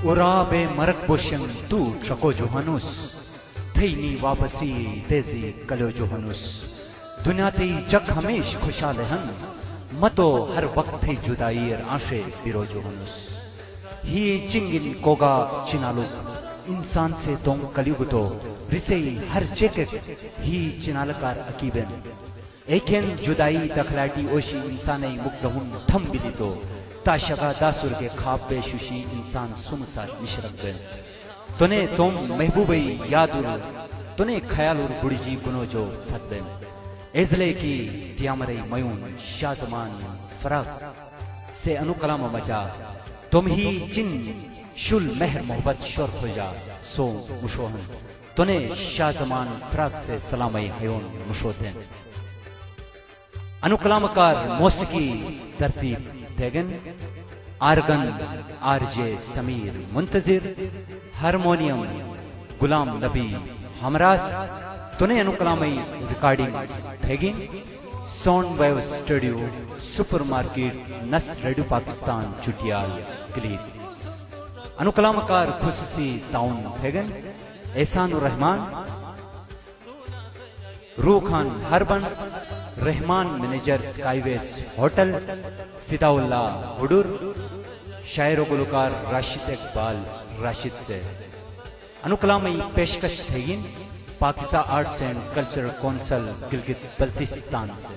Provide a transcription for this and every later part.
उराबे मरक बोशन तू ट्रको जोहानुस थईनी वापसी तेजी कलो जोहानुस दुनिया ती जग हमेश खुशहाल हन मतो हर वक्त थी जुदाई आशे बिरो जोहानुस ही चिंगिन कोगा चिनालुक इंसान से तोम कलियुगतो रिसे हर चेक ही चिनालकार अकीबन एकेन जुदाई दखलाटी ओशी इंसाने मुक्तहुन थम बिदितो ताशगा दासुर के खाब पे शुशी इंसान सुमसार मिशरकन तने तोम महबूबई यादुर तने ख्यालुर बुड़जी गुनो जो फतबन एजले की त्यामरे मयून शाजमान फराग से अनुकलाम मजा तुम ही चिन शुल मेहर मोहब्बत शोर हो जा सो मुशोहन तने शाजमान फराग से सलामई हयोन मुशोदन अनुकलामकार मौसिकी तरतीब देगन आर्गन आरजे समीर मुंतजिर हारमोनियम गुलाम नबी हमरास तने अनुकलामई रिकॉर्डिंग थेगिन साउंड वेव स्टूडियो सुपरमार्केट नस रेडियो पाकिस्तान चुटियाल क्लिप अनुकलामकार खुसूसी ताउन थेगन एहसानुर रहमान रूह खान हरबन Rahman manager Skyways hotel Fidaullah हुडूर शायर गुलकार राशिद इकबाल राशिद से अनुकलामई पेशकश थेगिन Pakistan arts and cultural council Gilgit Baltistan से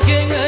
King